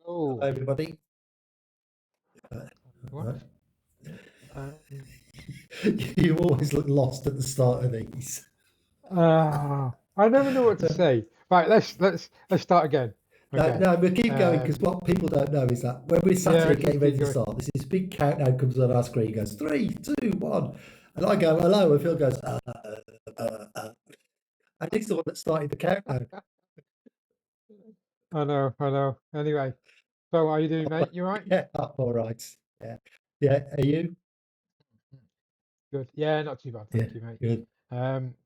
Hello, Oh, everybody. what? Uh, Um, you always look lost at the start of these. I never know what to say. Right, let's start again. No, Okay. no, we'll keep going because Um, what people don't know is that when we're sat yeah, here just getting keep ready to going. start, this big countdown comes on our screen, goes 3, 2, 1, and I go hello, and Phil goes and he's the one that started the countdown. I know. Anyway, so how are you doing, mate? You right? Yeah, all right. Yeah, yeah. Are you? Good. Yeah, not too bad, Yeah, thank you, mate. good.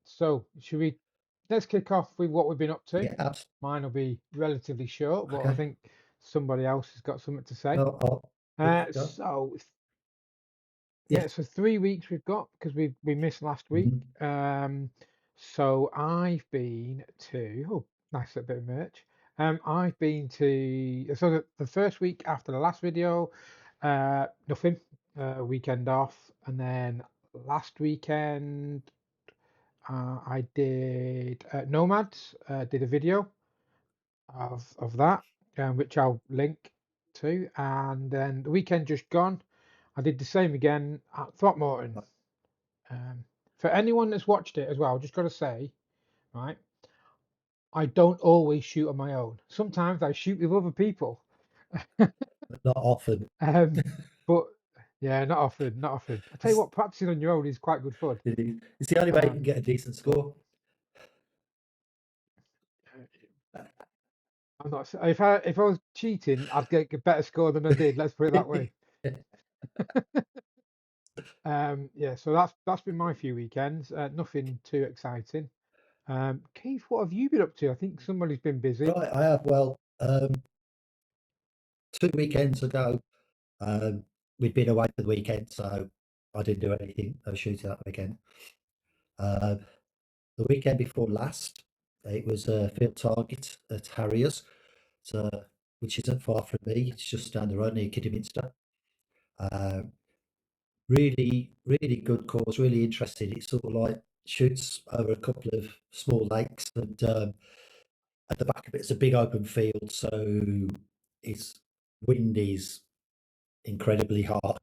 So let's kick off with what we've been up to. Yeah, absolutely. Mine will be relatively short, but I Okay. think somebody else has got something to say. Yeah, Uh, go. so Yeah. Yeah, so 3 weeks we've got because we missed last week. Mhm. So I've been to nice little bit of merch. I've been to the first week after the last video, nothing, weekend off, and then last weekend I did Nomads, did a video of that, which I'll link to, and then the weekend just gone, I did the same again at Throckmorton. Um, for anyone that's watched it as well, just got to say, right, I don't always shoot on my own. Sometimes I shoot with other people. Not often. Um, but yeah, not often, not often. I tell you It's, what, practicing on your own is quite good fun. it's the only way you can Um, get a decent but score. I'm not. If I was cheating, I'd get a better score than I did. Let's put it that way. Yeah. So that's been my few weekends. Nothing too exciting. Keith, what have you been up to? I think somebody's been busy. Right, I have. Well, 2 weekends ago, um, we'd been away for the weekend, so I didn't do anything. I was shooting that weekend. Um, the weekend before last, it was a field target at Harriers, so, which isn't far from me. It's just down the road near Kidderminster. Um, really, really good course. Really interesting. It sort of like shoots over a couple of small lakes, and at the back of it's a big open field, so it's wind is incredibly hard.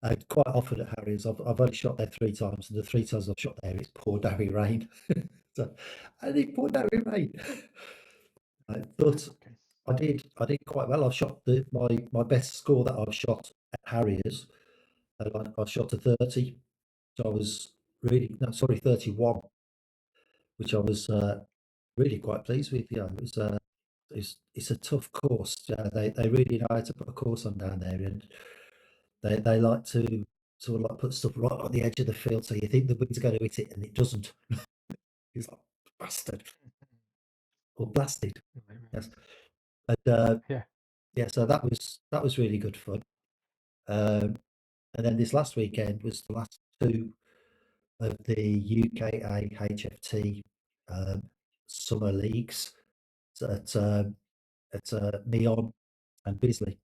And quite often at Harry's, I've only shot there 3 times, and the 3 times I've shot there, it's poured down with rain. So, and it poured down with rain. But Okay. I did quite well. I've shot my best score that I've shot at Harriers. I've shot a 30, so I was really no, sorry, 31, which I was really quite pleased with. Yeah, it was. It's a tough course. They really know how to put a course on down there, and they like to sort of like put stuff right on the edge of the field, so you think the wind's going to hit it, and it doesn't. It's like bastard or blasted. Right, right. Yes, and Yeah. yeah, so that was really good fun. Um, and then this last weekend was the last two of the UKA HFT um, summer leagues at Meon and Bisley.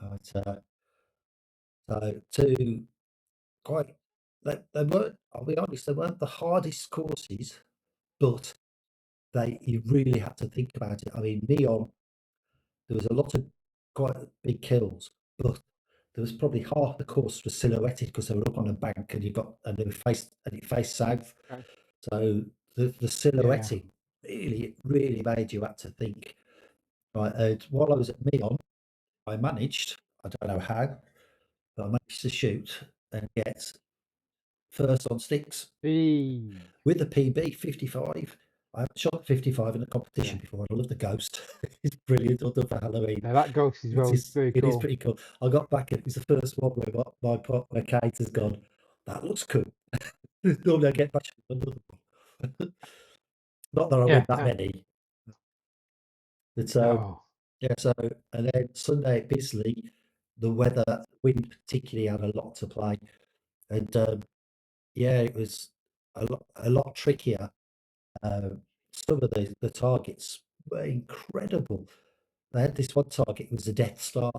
Right, so two quite they weren't. I'll be honest, they weren't the hardest courses, but they you really had to think about it. I mean, Neon, there was a lot of quite big kills, but there was probably half the course was silhouetted because they were up on a bank, and it faced south. Okay. So the Yeah. silhouetting really made you have to think. Right, and while I was at Neon, I managed. I don't know how, but I managed to shoot and get first on sticks E. with the PB 55. I haven't shot 55 in a Yeah. competition before. I love the Ghost. It's brilliant. I've done for Halloween. Now that ghost as It well is is, very it is cool. pretty cool. I got back and it was the first one where my Kate has gone, that looks cool. Normally I get back to another one. Not that I win Yeah. that many. But No. yeah, so and then Sunday at Bisley, the weather, wind particularly had a lot to play. And yeah, it was a lot trickier. Some of the targets were incredible. They had this one target, it was the Death Star,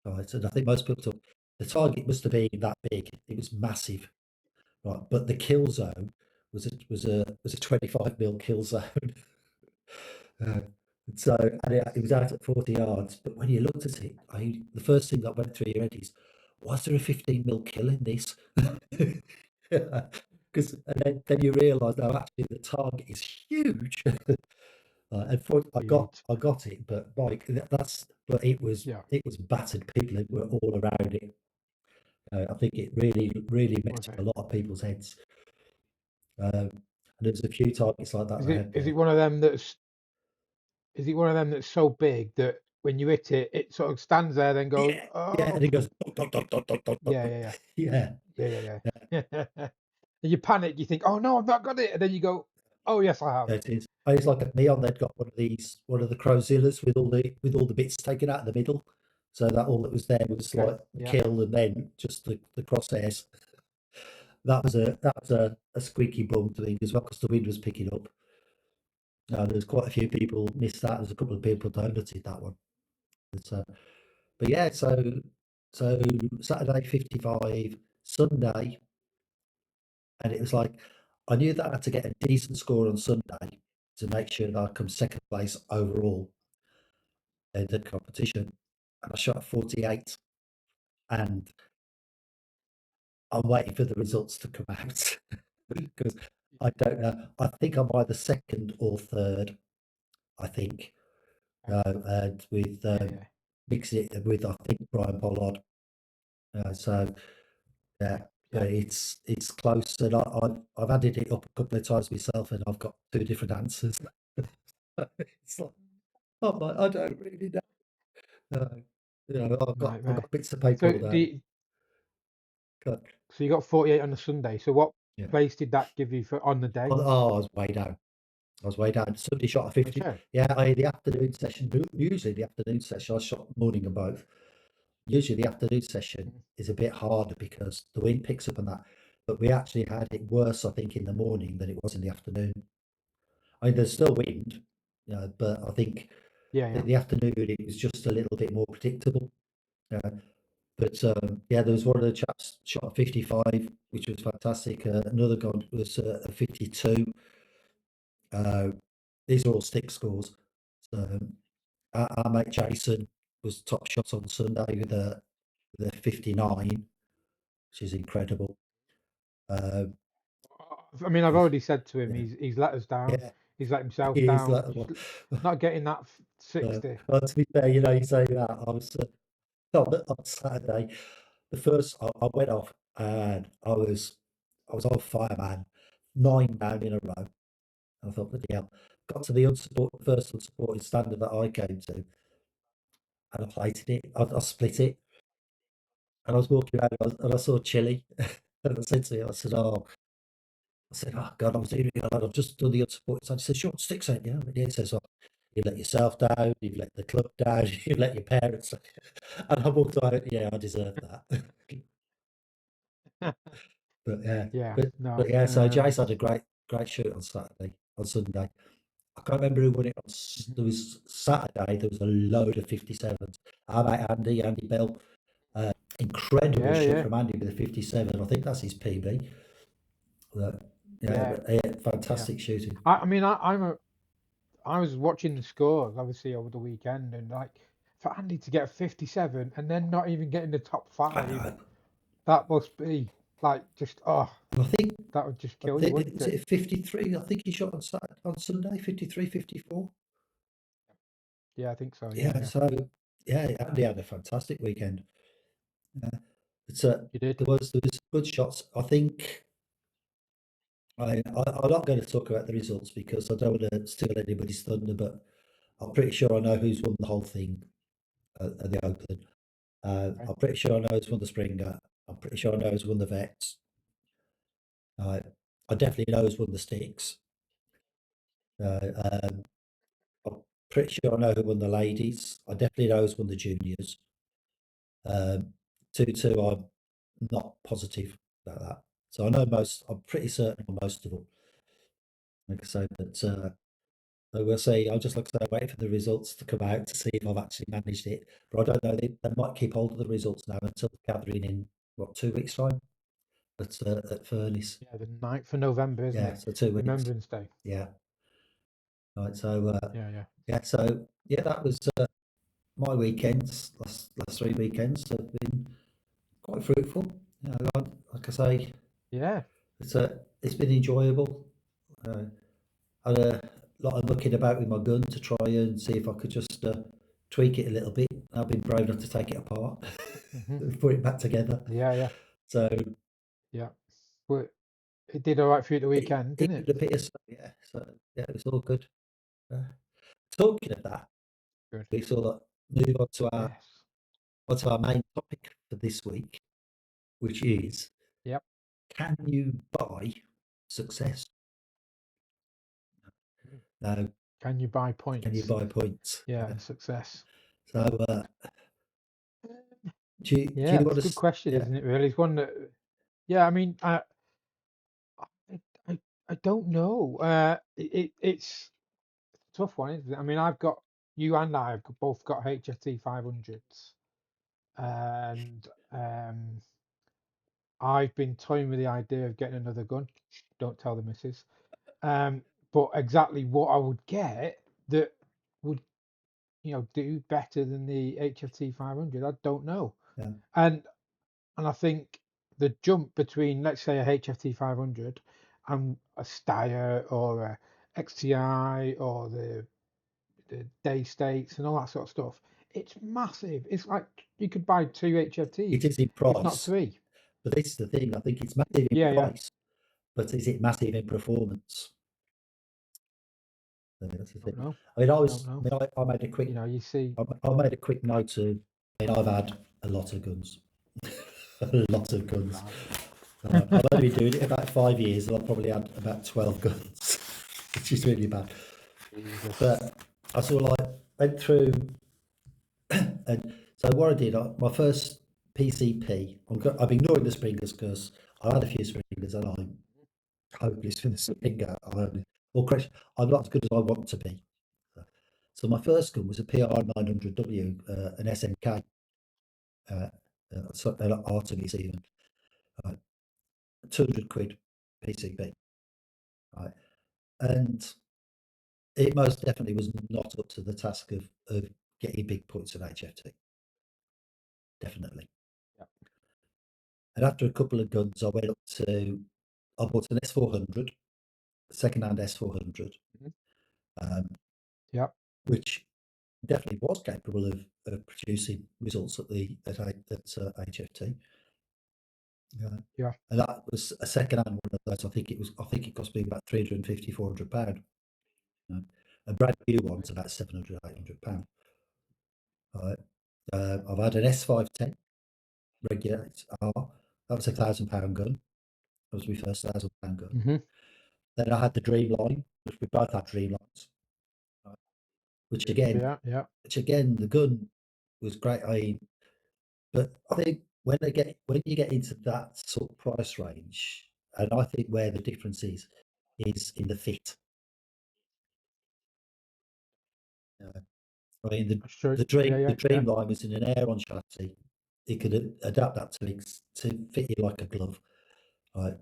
right? And I think most people thought the target must have been that big. It was massive, right? But the kill zone was a 25 mil kill zone. So, and it was out at 40 yards. But when you looked at it, the first thing that went through your head is, was there a 15 mil kill in this? Because then you realise, no, actually the target is huge. And for, Huge. I got it, but like but Yeah, it was battered. People were all around it. I think it really was messed with it? a lot of people's heads. And there's a few targets like that Is I it had is it there. one of them that's is it one of them that's so big that when you hit it, it sort of stands there, then goes, Yeah, yeah, and oh, it goes dot, dot, dot, dot, dot, dot, yeah, dot. yeah, Yeah, yeah, yeah, yeah, yeah, yeah. And you panic, you think, oh no, I've not got it, and then you go, oh yes, I have. yeah, it is. I was like at Neon, they'd got one of the Crowzillas with all the bits taken out of the middle, so that all that was there was Okay, like the yeah, kill and then just the crosshairs. That was a squeaky bum to me as well because the wind was picking up. There's quite a few people missed that. There's a couple of people downloaded that one. But, but yeah, so Saturday 55, Sunday, and it was like I knew that I had to get a decent score on Sunday to make sure that I come second place overall in the competition. And I shot 48, and I'm waiting for the results to come out because I don't know. I think I'm either second or third. I think, okay, and with yeah, yeah, mixing it with I think Brian Pollard. So yeah, but yeah. it's close, and I've added it up a couple of times myself, and I've got two different answers. It's like, I'm like, I don't really know. I've Nightmare. got bits of paper So all down. God, so you got 48 on the Sunday. So what yeah. place did that give you for on the day? I was way down. I was way down. Somebody shot a Was 50. you? Yeah, the afternoon session. Usually the afternoon session, I shot morning and both. Usually the afternoon session Mm. is a bit harder because the wind picks up on that. But we actually had it worse, I think, in the morning than it was in the afternoon. I mean, there's still wind, but I think Yeah, yeah. the afternoon it was just a little bit more predictable. Uh, but yeah, there was one of the chaps shot a 55, which was fantastic. Another guy was a 52. Uh, these are all stick scores. So our mate Jason was top shot on Sunday with a 59, which is incredible. Um, I mean, I've he's, already said to him, yeah, he's let us down. yeah, He's let himself he is down. that Just one. not getting that 60. Well, to be fair, you say that I was on Saturday. The first I went off and I was on fire, man. 9 down in a row. I thought, bloody hell. Got to the first unsupported standard that I came to, and I plated it. I split it, and I was walking around, and I saw Chili, and I said to him, I said, oh God, I was doing it. I've just done the unsupported standard. He said, sure, sticks, ain't you? And he says, oh, you let yourself down, you've let the club down, you've let your parents down. And I walked out, yeah, I deserve that. But yeah, Yeah, but no. yeah, so Jace had a great shoot on Saturday, on Sunday. I can't remember who won it. Mhm. There was Saturday. There was a load of 57s. Our mate Andy Bell, incredible Yeah, shoot yeah, from Andy with a 57. I think that's his PB. Yeah, yeah, but, yeah, yeah. fantastic shooting. I mean, I was watching the scores obviously over the weekend, and like for Andy to get a 57 and then not even get in the top I five, know. that must be like just And I think that would just kill you, wouldn't was it? it 53. I think he shot on Saturday, on Sunday 53, 54. Yeah, I think so. Yeah, Yeah, yeah. so yeah, Andy had a fantastic weekend. Yeah. It's You did. there was good shots. I think I'm not going to talk about the results because I don't want to steal anybody's thunder, but I'm pretty sure I know who's won the whole thing at the Open. Right. I'm pretty sure I know who's won the Springer. I'm pretty sure I know who's won the Vets. Uh, I definitely know who's won the Sticks. Um, I'm pretty sure I know who won the Ladies. I definitely know who's won the Juniors. Um, 2-2, I'm not positive about that. So I know most, I'm pretty certain on most of them. Like I say, but so we'll see. I'll just like I say, wait for the results to come out to see if I've actually managed it. But I don't know. They might keep hold of the results now until the gathering in what 2 weeks time at Furnace. Yeah, the 9th of November, isn't Yeah, it? so 2 weeks. Remembrance Day. Yeah. Right, so Yeah. that was my weekends. Last 3 weekends have been quite fruitful. Like I say, Yeah. it's been enjoyable. Uh, I had a lot of looking about with my gun to try and see if I could just tweak it a little bit. I've been brave enough to take it apart, Hmm. put it back together. Yeah. So Yeah. But it did all right for you at the weekend, it didn't it? did appear so, yeah. So yeah, it was all good. Uh, Talking of that, Good. we sort of move Yes. on to our main topic for this week, which is, Yep. can you buy success? Mm. Now, Can you buy can you points? buy points? Yeah, success. So, do Yeah, you it's want a good to? question, Yeah, isn't it? Really, it's one that. Yeah, I mean, I, I, I don't know. It's a tough one, isn't it? I mean, you and I have both got HFT 500s, and I've been toying with the idea of getting another gun. Don't tell the missus. Um, but exactly what I would get that would, do better than the HFT 500, I don't know. yeah. And and I think the jump between, let's say, a HFT 500 and a Steyr or a XTI or the day states and all that sort of stuff, it's massive. It's like you could buy two It HFTs, is in if not price, three. but this is the thing. I think it's massive in Yeah. price, but is it massive in performance? I think that's the Don't thing. know. I mean, Don't know. I made a quick, You see. I made a quick note of. I mean, I've had a lot of guns, a lot of guns. Right. I've only been doing it about 5 years, and I've probably had about 12 guns, which is really bad. Jesus. But I sort of like went through, and so what I did, my first PCP, I'm ignoring the Springers because I had a few Springers and I'm hopeless with the Springer. Or correction, I'm not as good as I want to be. So my first gun was a PR 900W, an SMK, uh, an Artemis even, right? 200 quid PCP, right? And it most definitely was not up to the task of getting big points of HFT, definitely. Yeah. And after a couple of guns, I bought an S400, second-hand S400, Mhm. um, Yeah. which definitely was capable of producing results at HFT. Yeah. And that was a second-hand one of those. I think it cost me about 350, £400. You know. A brand new one's about 700, £800. Right. I've had an S510 regular R. That was £1,000 gun. That was my first £1,000 gun. Hmm. Then I had the Dreamline, which we both had Dreamlines, right, which again, Yeah. the gun was great. But I think when you get into that sort of price range, and I think where the difference is in the fit. I mean, That's true. Yeah. the Yeah. Dreamline was in an Aeron chassis. It could adapt that to fit you like a glove. Right.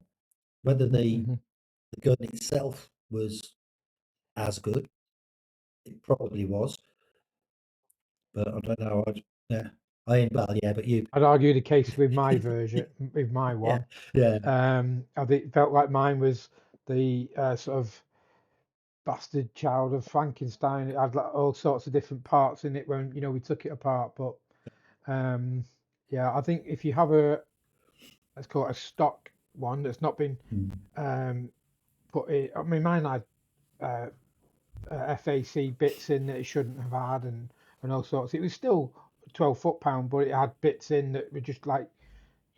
Whether Hmm. the gun itself was as good, it probably was, but I don't know. Yeah, well, yeah, but I'd argue the case with my version, with my yeah, one. yeah, I think it felt like mine was the sort of bastard child of Frankenstein. It had like all sorts of different parts in it when we took it apart. But um, yeah, I think if you have let's call it a stock one that's not been mm, um, put in. I mean, mine had uh, FAC bits in that it shouldn't have had, and all sorts. It was still 12 foot-pound, but it had bits in that were just like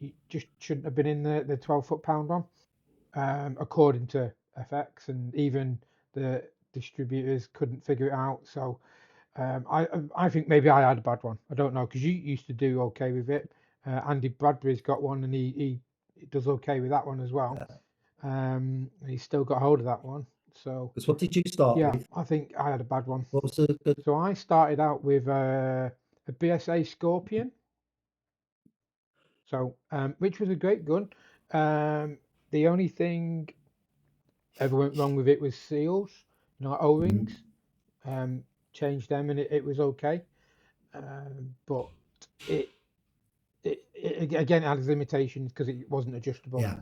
you just shouldn't have been in the 12 foot-pound one, according to FX, and even the distributors couldn't figure it out. So I think maybe I had a bad one. I don't know because you used to do okay with it. Andy Bradbury's got one, and he does okay with that one as well. yeah. He's still got hold of that one. So Because what did you start yeah, with? I think I had a bad one. What was the good? So I started out with a BSA Scorpion, so which was a great gun. The only thing ever went wrong with it was seals. O-rings, changed them, and it was okay. But it, again, it had its limitations because it wasn't adjustable. Yeah,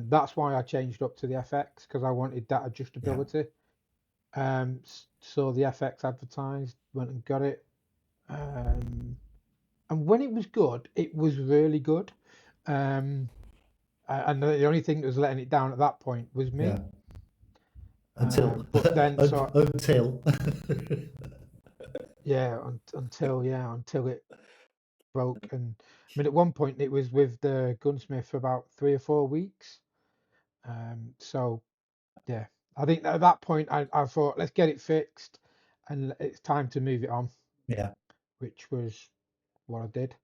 That's why I changed up to the FX, because I wanted that yeah, adjustability. So the FX advertised, went and got it. Um, and when it was good, it was really good. Um, and the only thing that was letting it down at that point was me. yeah. Until But then, so until yeah, until it broke. And I mean, at one point it was with the gunsmith for about 3 or 4 weeks. So yeah, I think at that point I thought, let's get it fixed, and it's time to move it on, yeah. which was what I did.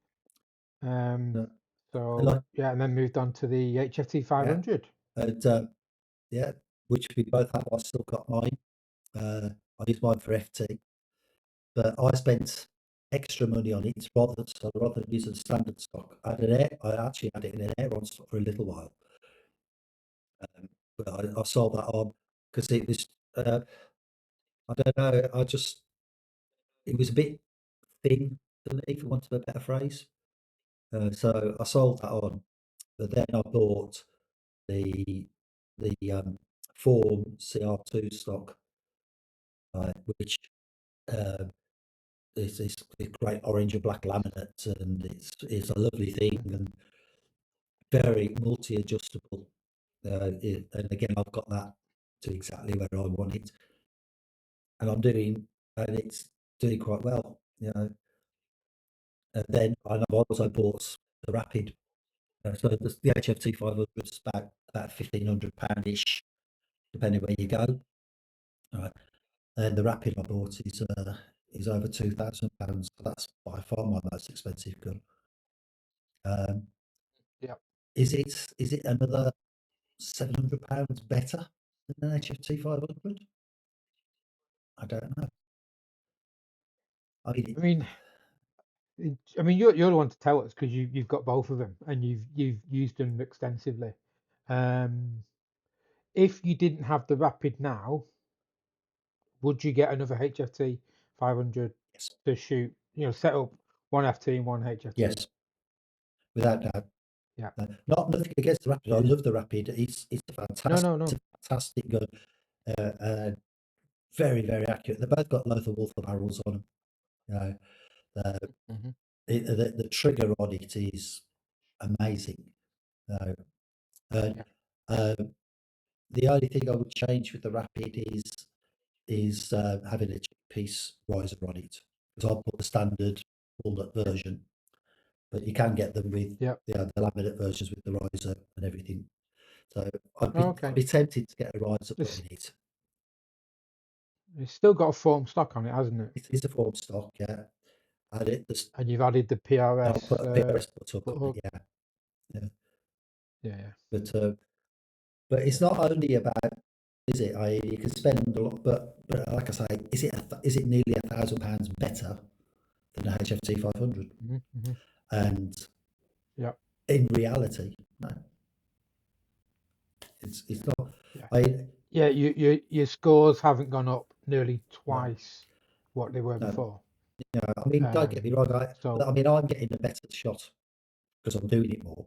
Um, Uh, and so like yeah, and then moved on to the HFT yeah, 500. and yeah, which we both have. I still got mine. I used mine for FT, but I spent extra money on it rather than using standard stock. I actually had it in an Aeron stock for a little while, but I sold that on because it was. I don't know. It was a bit thin for me, for want of a better phrase. So I sold that on, but then I bought the Form CR2 stock, which um, is this great orange and black laminate, and it's a lovely thing and very multi-adjustable. And again, I've got that to exactly where I want it, and and it's doing quite well. And then I've also bought the Rapid. So the HFT 500 is about £1,500 ish, depending where you go. Right. And the Rapid I bought is over £2,000. So that's by far my most expensive gun. Um, Yeah. is it another £700 better than an HFT 500? I don't know. I mean, I mean, I mean, you're the one to tell us because you've got both of them and you've used them extensively. Um, if you didn't have the Rapid now, would you get another HFT 500 yes, to shoot? Set up one FT and one HFT. yes, without doubt. Yeah. Not nothing against the Rapid. I Yeah. love the Rapid. It's No, fantastic. no, It's no. a fantastic gun. Very very accurate. They both got Lothar Wolfer barrels on them. You know, uh, Hmm. the trigger on it is amazing. And Yeah. um, the only thing I would change with the Rapid is having a piece riser on it, because I'll put the standard walnut version, but you can get them with Yeah. the laminate versions with the riser and everything. So Oh, I'd okay. be tempted to get a riser put It's, in it. it's still got a form stock on it, hasn't it? It is a form stock, yeah. And And you've added the I'll put PRS a PRS butt foot on hook. it, yeah. Yeah. Yeah, yeah. But it's not only about, is it? You can spend a lot, but like I say, is it nearly £1,000 better than a HFT 500? Hmm. Hmm. And Yeah. in reality, no, it's not. Yeah. I Yeah. Your scores haven't gone up nearly no twice what they were no before. no. I mean, don't get me wrong. So I'm getting a better shot because I'm doing it more.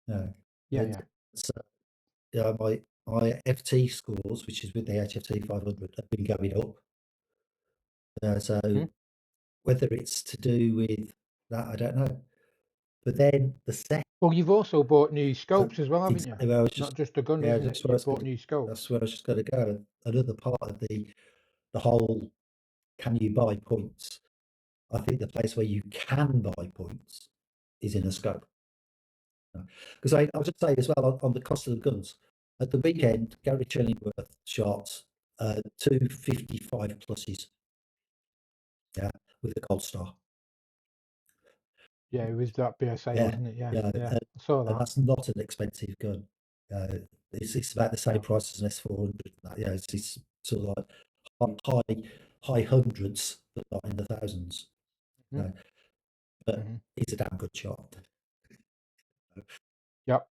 No, yeah, and yeah. so my FT scores, which is with the HFT 500, have been going up. So Hmm. whether it's to do with that, I don't know. But then the second, Well, you've also bought new scopes as well, haven't you? exactly where I was just, Not just a gun, yeah, isn't it? You've bought new that's scopes. where I was just going to go. Another part of the whole, can you buy points? I think the place where you can buy points is in a scope. Because I was just saying as well on the cost of the guns. At the weekend, Gary Chillingworth shot 255 pluses, yeah, with the Cold Star. Yeah, it was that BSA, Yeah, wasn't it? Yeah, yeah, yeah. I saw and that. that's not an expensive gun. It's about the same No. price as an S400. Yeah, it's sort of like high hundreds, but not in the thousands. Hmm. Uh, but Hmm. it's a damn good shot. Yep.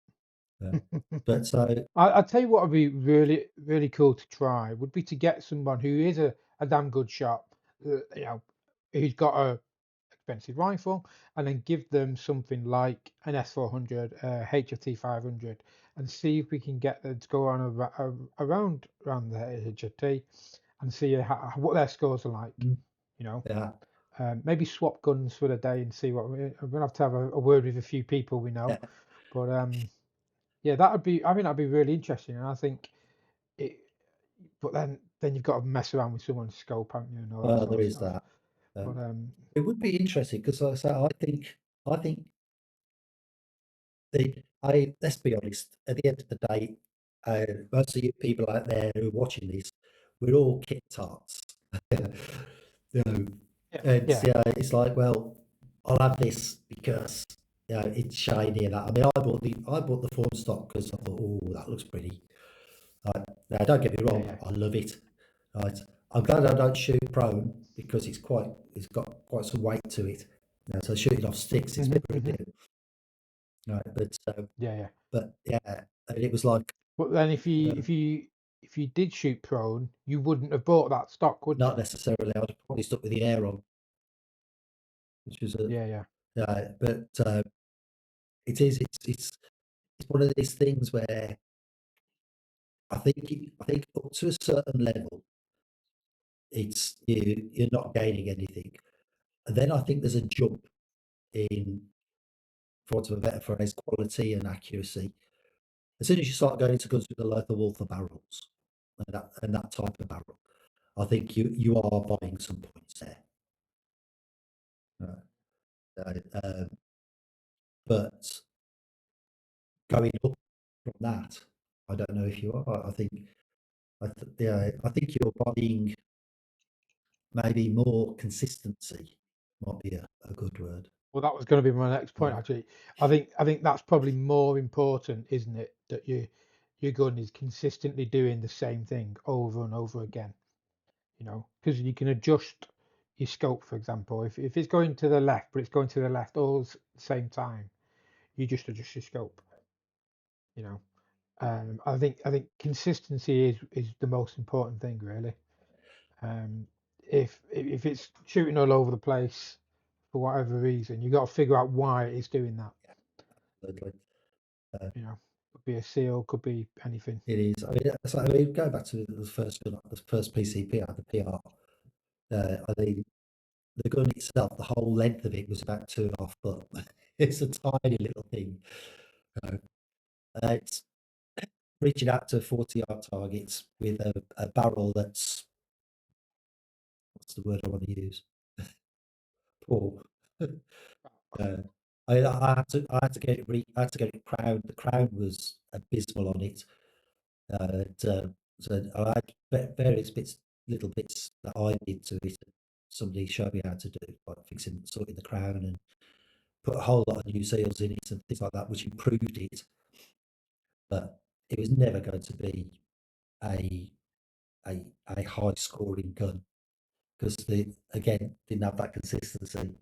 But so I'll tell you what would be really, really cool to try would be to get someone who is a damn good shot, you know, who's got a expensive rifle, and then give them something like an S400, HFT 500, and see if we can get them to go on around the HFT and see what their scores are like. mm, You know, yeah, maybe swap guns for the day and see what I'm gonna have to have a word with a few people we know, yeah. but yeah, that would be. I think that'd be really interesting, and I think it. But then you've got to mess around with someone's scope, haven't you, and all that Well, sort there of is stuff. that. But It would be interesting because, like I say, I think let's be honest. At the end of the day, most of you people out there who are watching this, we're all kit tarts. You know, yeah, and yeah. it's like, well, I'll have this because it's shiny and that. I mean, I bought the form stock because I thought, oh, that looks pretty. Right. Now, don't get me Yeah, wrong, yeah. I love it. Right. I'm glad I don't shoot prone because it's got quite some weight to it. So shooting off sticks is a bit Hmm. ridiculous. Right. Yeah, yeah. But yeah, and it was like But then if you uh, if you if you did shoot prone, you wouldn't have bought that stock, would not you? necessarily. I'd have probably stuck with the air on, which was a Yeah, yeah. but it is it's one of these things where I think up to a certain level, you're not gaining anything, and then I think there's a jump in, for want of a better phrase, quality and accuracy. As soon as you start going into guns with the Lothar Walther barrels and that type of barrel, I think you are buying some points there. Um, but going up from that, I don't know if you are. I think you're buying maybe more consistency. Might be a good word. Well, that was going to be my next point, Yeah, actually. I think that's probably more important, isn't it? That your gun is consistently doing the same thing over and over again. You know, because you can adjust your scope, for example. If it's going to the left, but it's going to the left all the same time, you just adjust your scope. You know, I think consistency is the most important thing, really. Um, if it's shooting all over the place for whatever reason, you got to figure out why it's doing that. absolutely. Uh, You know, could be a seal, could be anything. it is. I mean, go back to the first PCP, the PR. I mean, the gun itself, the whole length of it was about 2.5 foot. It's a tiny little thing. Uh, it's reaching out to 40-yard targets with a barrel that's, what's the word I want to use? Poor. Uh, I had to get I had to get it crowned. The crown was abysmal on it. So I had various little bits that I did to it. Somebody showed me how to do, like sorting the crown and put a whole lot of new seals in it and things like that, which improved it. But it was never going to be a a high scoring gun because they again didn't have that consistency.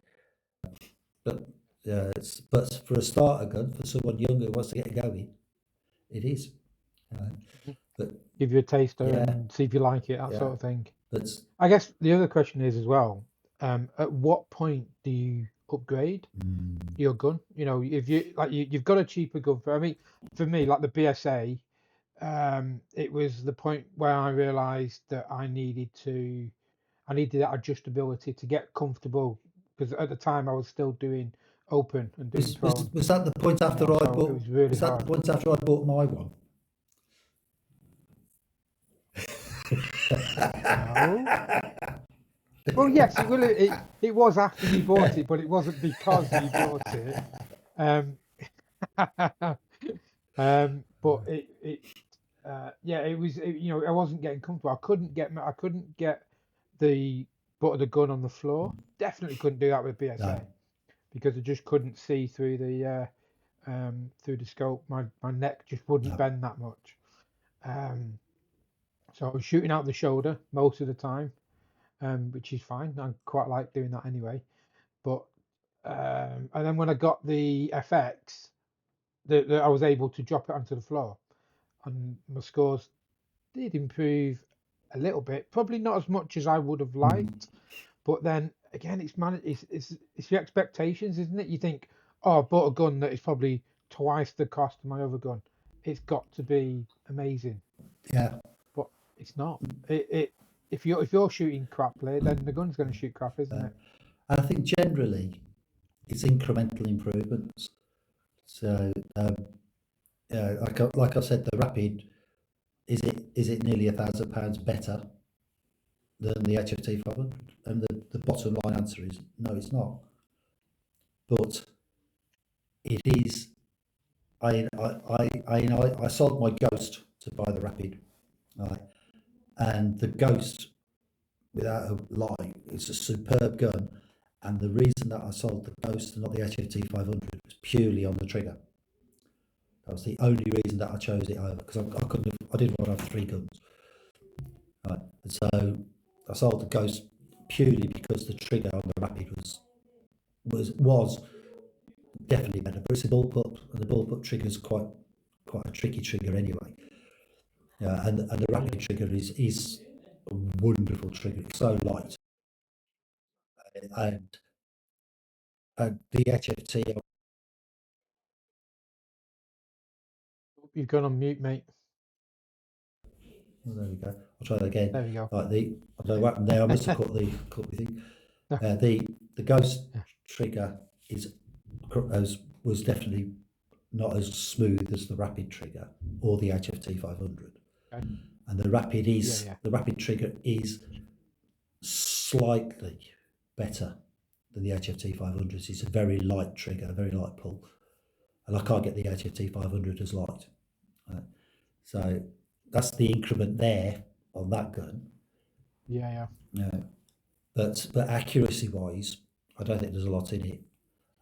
But but for a starter gun, for someone younger who wants to get going, it is. Uh, Mhm. but Give you a taster yeah, and see if you like it, that yeah. sort of thing. But I guess the other question is as well, at what point do you upgrade mm, your gun? You know, if you've got a cheaper gun for, I mean, for me, like the BSA, it was the point where I realized that I needed that adjustability to get comfortable because at the time I was still doing open and doing prone, was that the point you know, after I so it bought? was really Was that the hard. point after I bought my one? No. Well, yes, it was after you bought it, but it wasn't because you bought it. Um, but yeah, you know, I wasn't getting comfortable. I couldn't get the butt of the gun on the floor. Definitely couldn't do that with No, BSA because I just couldn't see through the scope. My neck just wouldn't no. bend that much. Um, so I was shooting out the shoulder most of the time, which is fine. I quite like doing that anyway. But and then when I got the FX, that I was able to drop it onto the floor, and my scores did improve a little bit. Probably not as much as I would have liked, but then again, it's your expectations, isn't it? You think, oh, I bought a gun that is probably twice the cost of my other gun. It's got to be amazing, Yeah, but it's not. It if you're shooting crappily, then the gun's going to shoot crap, isn't it? and I think generally it's incremental improvements. So, yeah, like I said, the Rapid is it nearly £1,000 better than the HFT 500? And the bottom line answer is no, it's not. But it is. I sold my Ghost to buy the Rapid, right? And the Ghost, without a lie, it's a superb gun. And the reason that I sold the Ghost and not the HFT 500 was purely on the trigger. That was the only reason that I chose it over, because I didn't want to have three guns. Right. And so I sold the Ghost purely because the trigger on the Rapid was definitely better. But it's a bullpup, and the bullpup trigger is quite a tricky trigger anyway. Yeah, and the Rapid trigger is a wonderful trigger. It's so light, and the HFT. You've gone on mute, mate. Oh, there we go. I'll try that again. There we go. Like I don't know what happened there. I must have caught the thing. No. The Ghost Yeah. trigger was definitely not as smooth as the Rapid trigger or the HFT 500. Okay. And the Rapid Yeah. the Rapid trigger is slightly better than the HFT 500. It's a very light trigger, a very light pull, and I can't get the HFT 500 as light. Right? So that's the increment there on that gun. Yeah. Yeah. But accuracy wise, I don't think there's a lot in it.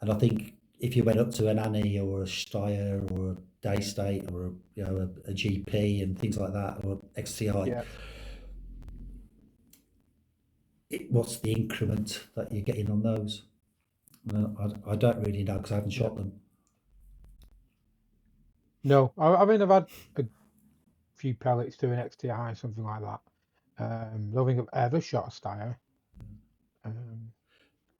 And I think if you went up to an Annie or a Steyr or a Daystate or a GP and things like that, or XTI, Yeah. what's the increment that you're getting on those? Well, I don't really know because I haven't shot them. No, I mean I've had a few pellets to an XTI, something like that. I don't think I've ever shot a Steyr.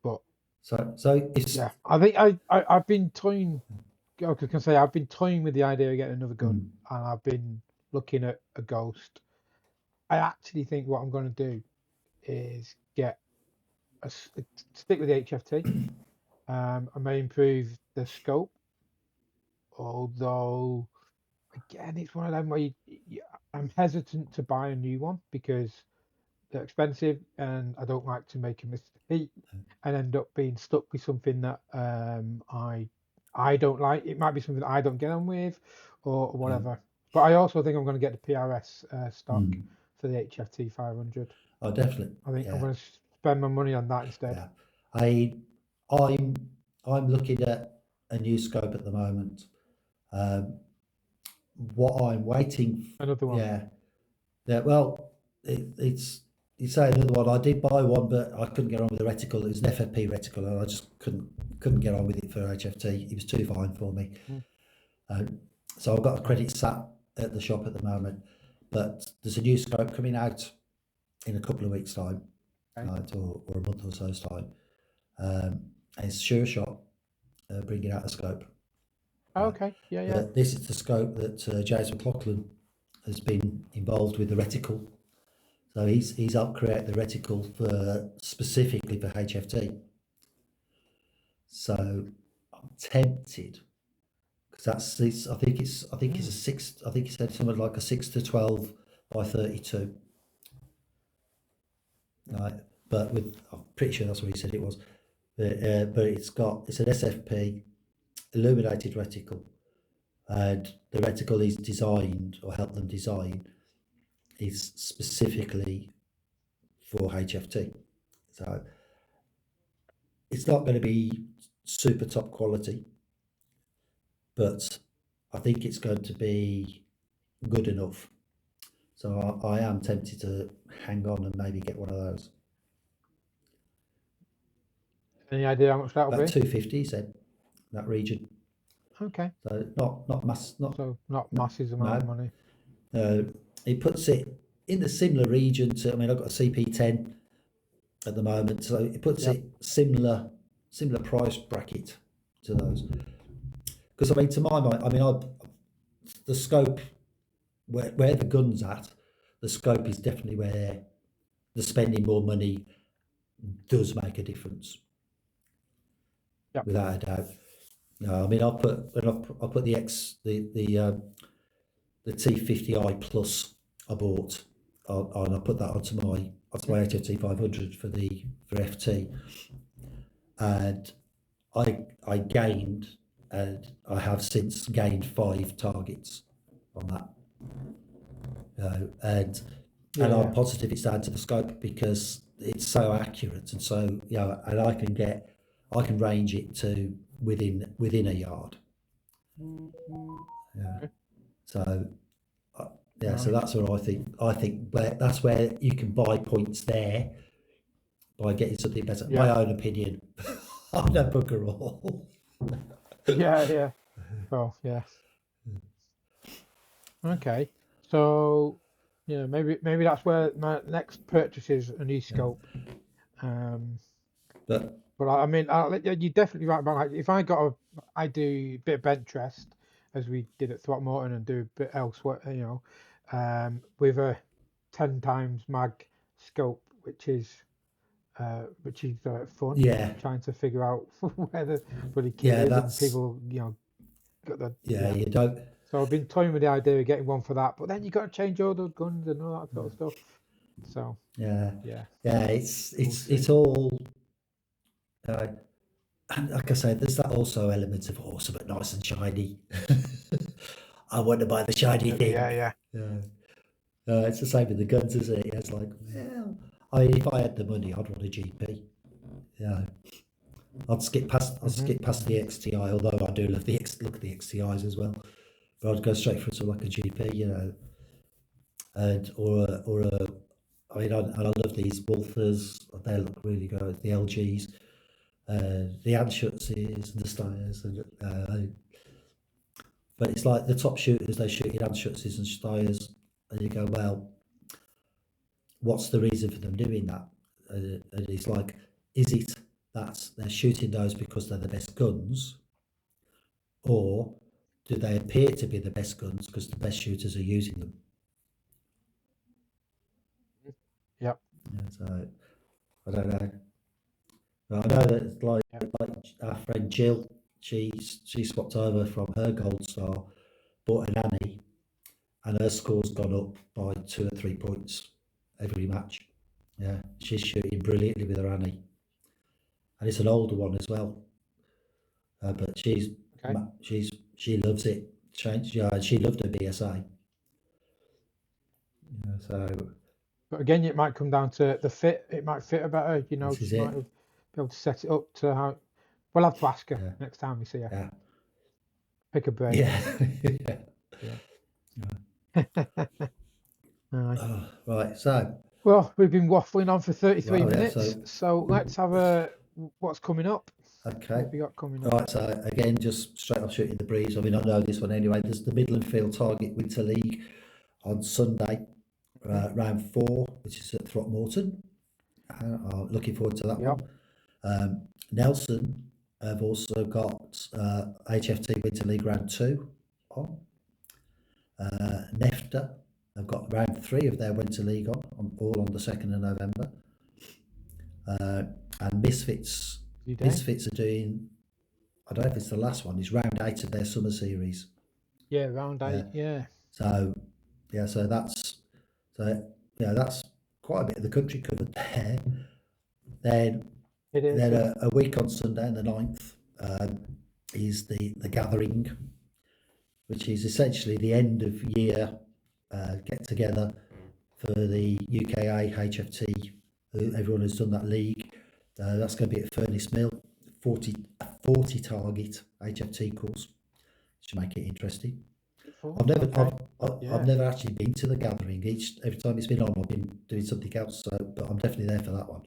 But So it's yeah, I think I've been toying. I can say I've been toying with the idea of getting another gun, and I've been looking at a Ghost. I actually think what I'm going to do is get stick with the HFT. I may improve the scope, although again it's one of them where I'm hesitant to buy a new one because they're expensive, and I don't like to make a mistake and end up being stuck with something that I don't like. It might be something that I don't get on with, or whatever. But I also think I'm going to get the PRS stock for the HFT 500. Oh, definitely. I think I'm going to spend my money on that instead. Yeah, I'm looking at a new scope at the moment. What I'm waiting for, Another one. Yeah. Well, it's you say another one. I did buy one, but I couldn't get on with the reticle. It was an FFP reticle, and I just couldn't get on with it for HFT. It was too fine for me. So I've got a credit sat at the shop at the moment, but there's a new scope coming out in a couple of weeks' time, right, or a month or so's time. And it's Sure Shot bringing out a scope. Oh, okay, yeah. But this is the scope that James McLaughlin has been involved with the reticle. So he's helped create the reticle specifically for HFT. So I'm tempted because I think it's a 6. I think he said something like a 6-12 by 32. Right, but I'm pretty sure that's what he said it was. But it's an SFP illuminated reticle, and the reticle is designed, or helped them design, is specifically for HFT. So it's not going to be super top quality, but I think it's going to be good enough. So I am tempted to hang on and maybe get one of those. Any idea how much that'll About be? 250, he said, that region. Okay. So not mass, not So not no, masses amount of no. money. It puts it in a similar region to. I mean, I've got a CP10 at the moment, so it puts Yep. it similar price bracket to those. Because I mean, to my mind, I mean, the scope where the gun's at, the scope is definitely where the spending more money does make a difference, Yep. without a doubt. I mean, I'll put the T50i Plus I bought, and I put that onto my HFT 500 for FT, and I gained, and I have since gained 5 targets on that. And Yeah. I'm positive it's down to the scope, because it's so accurate, and so and I can range it to within a yard. Yeah. Okay. So yeah, so Right. that's what I think. That's where you can buy points there by getting something better. Yeah. My own opinion. I'm no bugger all. Yeah. Yeah. Oh, yes. Okay. So, yeah, maybe that's where my next purchase is, an e-scope. Um, But but I mean, you're definitely right about, like, if I do a bit of bench rest, as we did at Throckmorton, and do a bit elsewhere, with a 10 times mag scope, which is fun, yeah, trying to figure out where the bloody kit yeah, is, and that's people, got the, yeah. yeah. You don't. So I've been toying with the idea of getting one for that, but then you got to change all the guns and all that sort of stuff. So Yeah, yeah, yeah. we'll see. It's all. Uh, and like I said, there's that also element of awesome but nice and shiny. I want to buy the shiny Yeah, thing. yeah. Yeah. It's the same with the guns, isn't it? It's like, well, if I had the money, I'd want a GP. Yeah, I'd Hmm. skip past the XTI, although I do love look at the XTIs as well. But I'd go straight for something like a GP, and I mean, and I love these Walthers. They look really good. The LGs, the Anschutzes and the Steyrs, and but it's like the top shooters, they shoot in Anschutzes and Steyrs, and you go, well, what's the reason for them doing that? And it's like, is it that they're shooting those because they're the best guns, or do they appear to be the best guns because the best shooters are using them? Yep. Yeah, so I don't know. But I know that it's Yep. like our friend Jill, she swapped over from her Gold Star, bought an Annie, and her score's gone up by 2 or 3 points every match. Yeah, she's shooting brilliantly with her Annie, and it's an older one as well. But Okay. she loves it. She loved her BSA. Yeah, so But again, it might come down to the fit. It might fit her better. this is She might it. have be able to set it up to how. We'll have to ask her Yeah, next time we see her. yeah, Pick her brain. yeah. Yeah. Yeah. Aye. Right. So Well, we've been waffling on for 33 well, yeah. minutes, so let's have what's coming up. Okay. What have we got coming up? Right, so again, just straight off shooting the breeze. I mean, I know this one anyway. There's the Midland Field Target Winter League on Sunday, round 4, which is at Throckmorton. Looking forward to that Yep. one. Nelson have also got HFT Winter League round 2 on. Nefta have got round 3 of their Winter League all on the 2nd of November. And Misfits are doing, I don't know if it's the last one, is round 8 of their summer series. Yeah, round 8. Yeah. So that's quite a bit of the country covered there. Then It is. Yeah. a week on Sunday, the 9th, is the gathering, which is essentially the end of year get together for the UKA HFT. Everyone who's done that league. That's going to be at Furnace Mill, 40 target HFT course. Should make it interesting. I've never actually been to the gathering. Every time it's been on, I've been doing something else. So, but I'm definitely there for that one.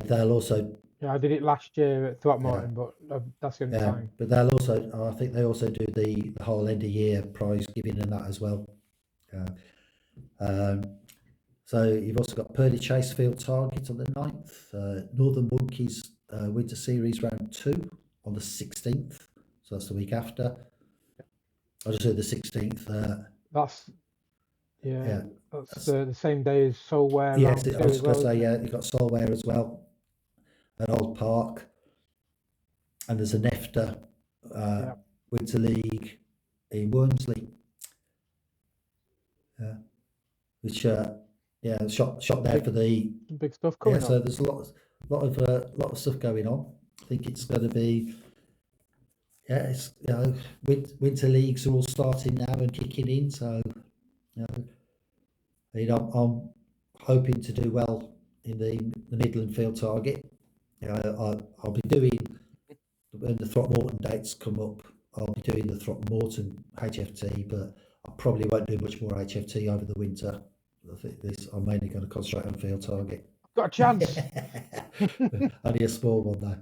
They'll also Yeah, I did it last year at Throckmorton, but that's the only Yeah, time. but they'll also, I think they also do the whole end of year prize giving and that as well. Uh, um, so you've also got Purley Chasefield Target on the 9th, Northern Monkeys Winter Series Round 2 on the 16th, so that's the week after. I just heard the 16th. That's yeah, Yeah, that's that's, the same day as Solware yes, round I two was as going well, to say, isn't it? yeah, you've got Solware as well at Old Park, and there's a NEFTA uh, Yeah, Winter League in Wormsley, which yeah, shot there big for the some big stuff yeah. coming up. So there's a lot of stuff going on. I think it's going to be yeah. It's winter leagues are all starting now and kicking in. So I'm hoping to do well in the Midland Field Target. I'll be doing when the Throckmorton dates come up. I'll be doing the Throckmorton HFT, but I probably won't do much more HFT over the winter. I think I'm mainly going to concentrate on Field Target. Got a chance. Only a small one though.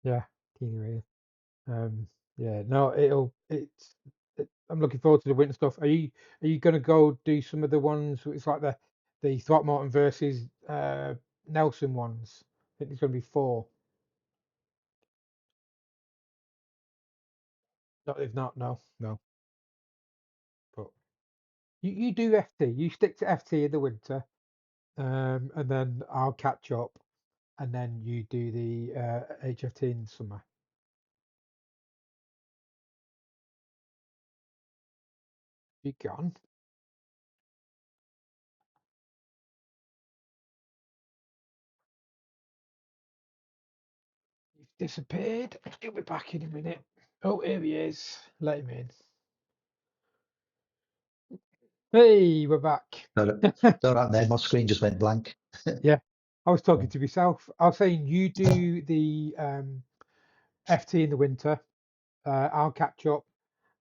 Yeah, keen to hear. Yeah, no, I'm looking forward to the winter stuff. Are you gonna go do some of the ones? It's like the Throckmorton versus Nelson ones. I think there's gonna be four. No, if not, no, no. But you do FT. You stick to FT in the winter, and then I'll catch up, and then you do the HFT in the summer. You gone? You've disappeared. He'll be back in a minute. Oh, here he is. Let him in. Hey, we're back. Don't right there. My screen just went blank. Yeah, I was talking to myself. I was saying you do the FT in the winter. I'll catch up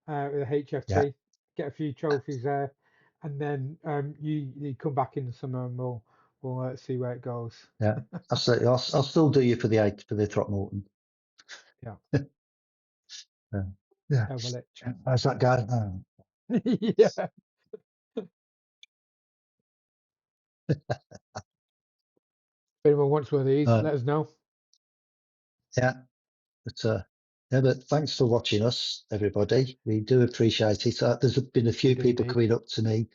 with the Yeah, HFT, get a few trophies there, and then you come back in the summer and we'll see where it goes. yeah. Absolutely. I'll still do you for the Throckmorton. Yeah, Yeah. Yeah. oh, well, How's that going? Oh. yeah. If anyone wants one of these, Uh, let us know. yeah. But yeah, but thanks for watching us, everybody. We do appreciate it. There's been a We few do people indeed. coming up to me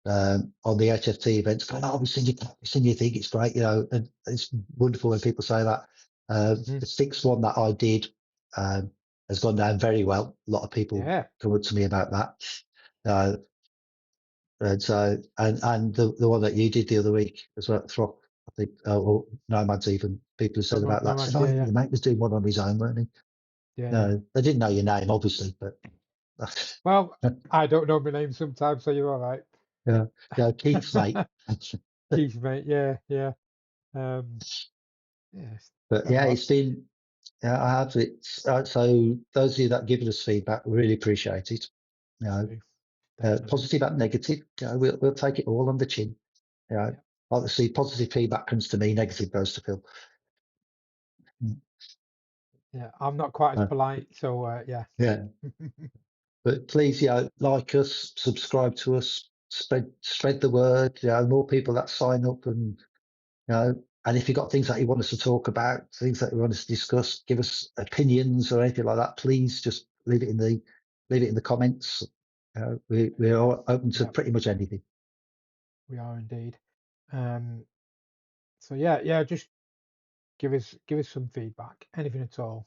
on the HFT events, going, "Oh, we've seen your thing. It's great, and it's wonderful when people say that." Mhm. The sixth one that I did has gone down very well. A lot of people Yeah, come up to me about that. And so, and the one that you did the other week as well, Throck, I think, or Nomads even, people have said about that, Nomads, said, "Oh, yeah, yeah, your mate was doing one on his own, weren't he?" yeah, yeah. No, they didn't know your name, obviously, but Well, I don't know my name sometimes, so you're all right. yeah, yeah, Keith's mate. Keith, mate. Yeah, yeah. Um, yes, But done yeah, well. it's been, yeah, I have it. So those of you that given us feedback, we really appreciate it. You know, Do, definitely do. positive and negative, we'll take it all on the chin. You know, Yeah, obviously positive feedback comes to me, negative goes to Phil. Mm. yeah. I'm not quite as Uh, polite, so yeah. yeah, but please, like us, subscribe to us, spread the word. More people that sign up, and and if you've got things that you want us to talk about, things that you want us to discuss, give us opinions or anything like that, please just leave it in the comments. We're all open to Yeah, pretty much anything. we are indeed. Um, so yeah, yeah. Just give us some feedback, anything at all.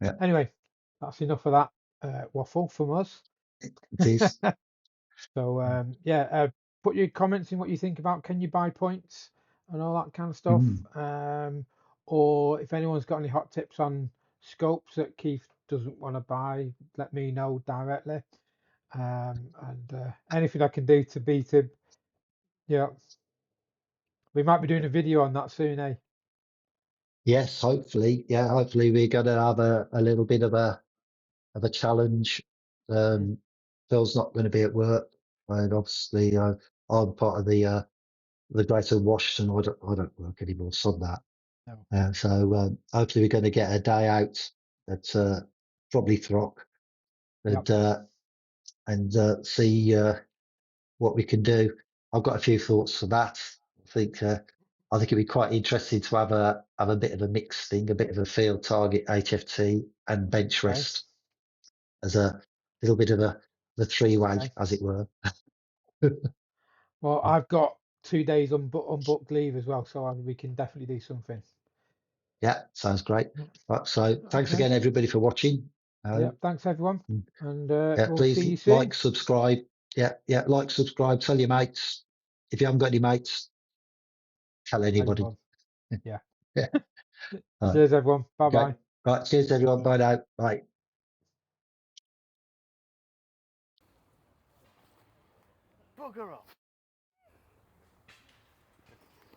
Yeah, Anyway, that's enough of that waffle from us. it is. So yeah, put your comments in what you think about can you buy points and all that kind of stuff. Mm. Or if anyone's got any hot tips on scopes that Keith doesn't want to buy, let me know directly. And anything I can do to beat him. Yeah, we might be doing a video on that soon, eh? Yes, hopefully. Yeah, hopefully we're going to have a little bit of a challenge. Mhm. Phil's not going to be at work, and obviously I'm part of the the Greater Washington. I don't work anymore. Sod that. No. So hopefully we're going to get a day out at probably Throck and see what we can do. I've got a few thoughts for that. I think it'd be quite interesting to have a bit of a mixed thing, a bit of a field target, HFT and bench Okay. rest as a little bit of the three-way, Okay. as it were. Well, I've got 2 days unbooked leave as well, so we can definitely do something. Yeah, sounds great. Right, so thanks again, everybody, for watching. Yeah, thanks everyone, and we'll please see you soon. like, subscribe. Yeah, like, subscribe. Tell your mates. If you haven't got any mates, tell anybody. Yeah. Yeah. Cheers, everyone. Bye bye. Okay. Right. Cheers, everyone. Bye now. Bye. Bugger off.